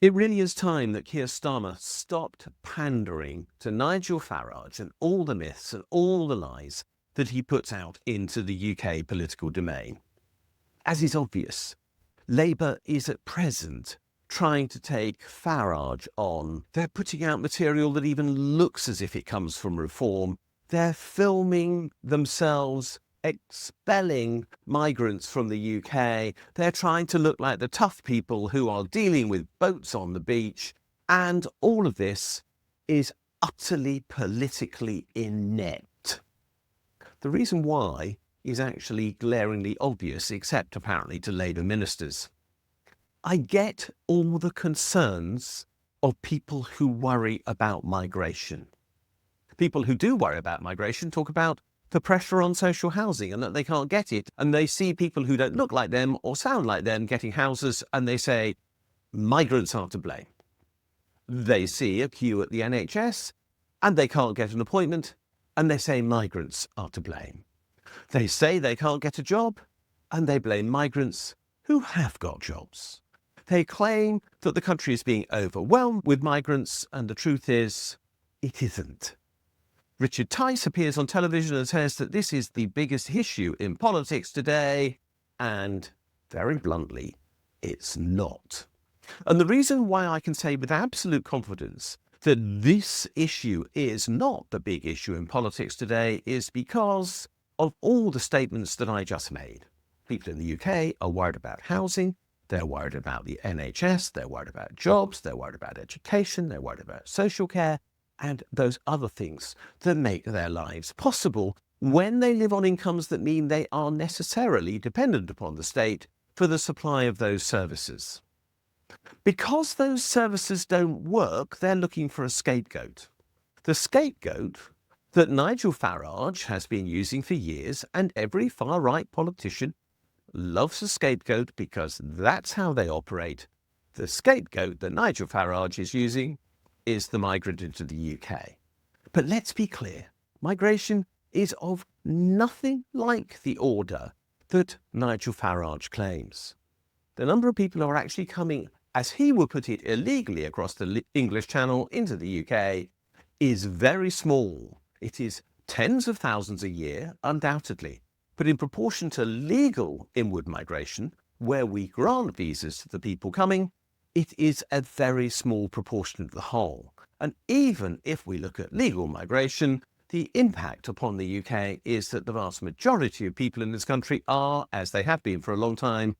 It really is time that Keir Starmer stopped pandering to Nigel Farage and all the myths and all the lies that he puts out into the UK political domain. As is obvious, Labour is at present trying to take Farage on. They're putting out material that even looks as if it comes from Reform. They're filming themselves expelling migrants from the UK. They're trying to look like the tough people who are dealing with boats on the beach. And all of this is utterly politically inept. The reason why is actually glaringly obvious, except apparently to Labour ministers. I get all the concerns of people who worry about migration. People who do worry about migration talk about the pressure on social housing and that they can't get it. And they see people who don't look like them or sound like them getting houses and they say, migrants are to blame. They see a queue at the NHS and they can't get an appointment and they say migrants are to blame. They say they can't get a job and they blame migrants who have got jobs. They claim that the country is being overwhelmed with migrants and the truth is, it isn't. Richard Tice appears on television and says that this is the biggest issue in politics today, and very bluntly, it's not. And the reason why I can say with absolute confidence that this issue is not the big issue in politics today is because of all the statements that I just made. People in the UK are worried about housing, they're worried about the NHS, they're worried about jobs, they're worried about education, they're worried about social care, and those other things that make their lives possible when they live on incomes that mean they are necessarily dependent upon the state for the supply of those services. Because those services don't work, they're looking for a scapegoat. The scapegoat that Nigel Farage has been using for years, and every far-right politician loves a scapegoat because that's how they operate. The scapegoat that Nigel Farage is using is the migrant into the UK. But let's be clear, migration is of nothing like the order that Nigel Farage claims. The number of people who are actually coming, as he would put it, illegally across the English Channel into the UK is very small. It is tens of thousands a year, undoubtedly. But in proportion to legal inward migration, where we grant visas to the people coming, it is a very small proportion of the whole. And even if we look at legal migration, the impact upon the UK is that the vast majority of people in this country are, as they have been for a long time,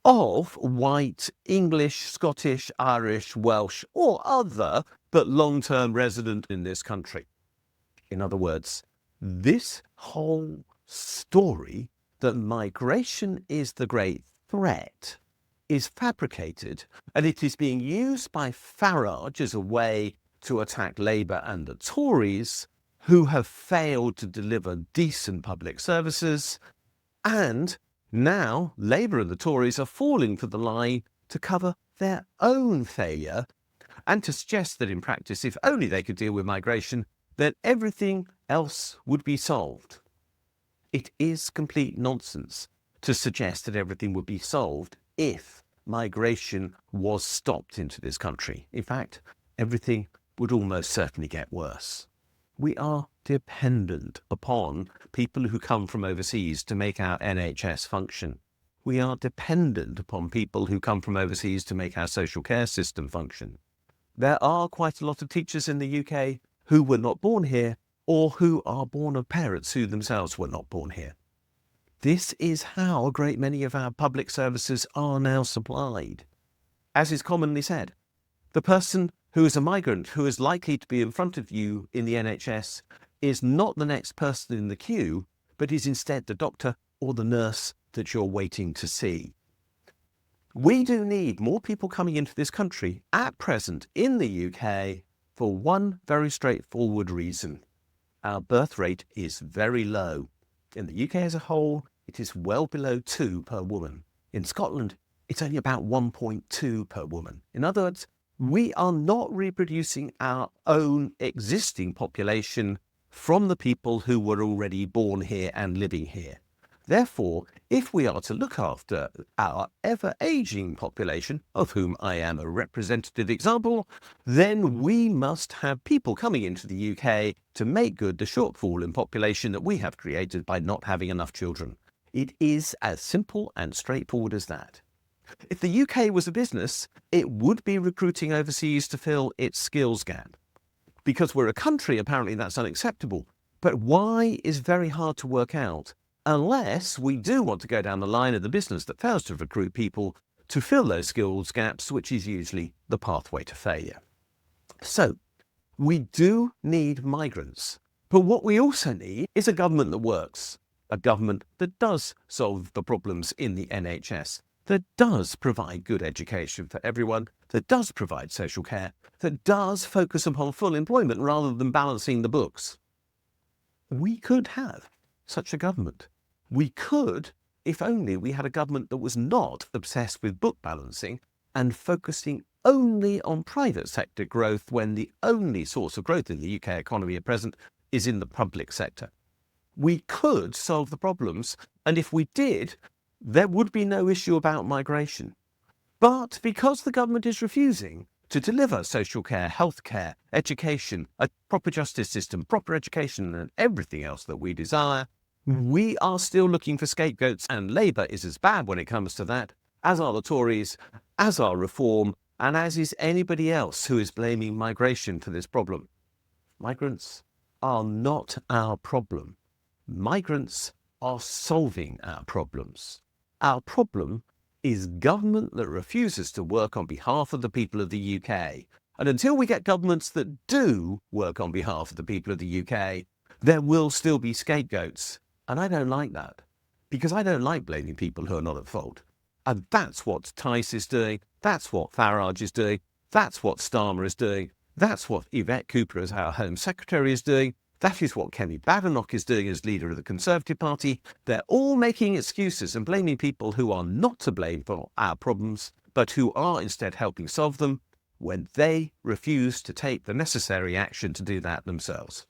of white, English, Scottish, Irish, Welsh, or other, but long-term resident in this country. In other words, this whole story that migration is the great threat is fabricated, and it is being used by Farage as a way to attack Labour and the Tories, who have failed to deliver decent public services, and now Labour and the Tories are falling for the lie to cover their own failure and to suggest that in practice, if only they could deal with migration, then everything else would be solved. It is complete nonsense to suggest that everything would be solved if migration was stopped into this country. In fact, everything would almost certainly get worse. We are dependent upon people who come from overseas to make our NHS function. We are dependent upon people who come from overseas to make our social care system function. There are quite a lot of teachers in the UK who were not born here or who are born of parents who themselves were not born here. This is how a great many of our public services are now supplied. As is commonly said, the person who is a migrant who is likely to be in front of you in the NHS is not the next person in the queue, but is instead the doctor or the nurse that you're waiting to see. We do need more people coming into this country at present in the UK for one very straightforward reason. Our birth rate is very low. In the UK as a whole, it is well below 2 per woman. In Scotland, it's only about 1.2 per woman. In other words, we are not reproducing our own existing population from the people who were already born here and living here. Therefore, if we are to look after our ever-aging population, of whom I am a representative example, then we must have people coming into the UK to make good the shortfall in population that we have created by not having enough children. It is as simple and straightforward as that. If the UK was a business, it would be recruiting overseas to fill its skills gap. Because we're a country, apparently that's unacceptable. But why is very hard to work out, unless we do want to go down the line of the business that fails to recruit people to fill those skills gaps, which is usually the pathway to failure. So, we do need migrants. But what we also need is a government that works, a government that does solve the problems in the NHS, that does provide good education for everyone, that does provide social care, that does focus upon full employment rather than balancing the books. We could have such a government. We could, if only we had a government that was not obsessed with book balancing and focusing only on private sector growth when the only source of growth in the UK economy at present is in the public sector. We could solve the problems, and if we did, there would be no issue about migration. But because the government is refusing to deliver social care, health care, education, a proper justice system, proper education, and everything else that we desire, we are still looking for scapegoats, and Labour is as bad when it comes to that, as are the Tories, as are Reform, and as is anybody else who is blaming migration for this problem. Migrants are not our problem. Migrants are solving our problems. Our problem is government that refuses to work on behalf of the people of the UK. And until we get governments that do work on behalf of the people of the UK, there will still be scapegoats. And I don't like that, because I don't like blaming people who are not at fault. And that's what Tice is doing, that's what Farage is doing, that's what Starmer is doing, that's what Yvette Cooper as our Home Secretary is doing, that is what Kemi Badenoch is doing as leader of the Conservative Party. They're all making excuses and blaming people who are not to blame for our problems, but who are instead helping solve them when they refuse to take the necessary action to do that themselves.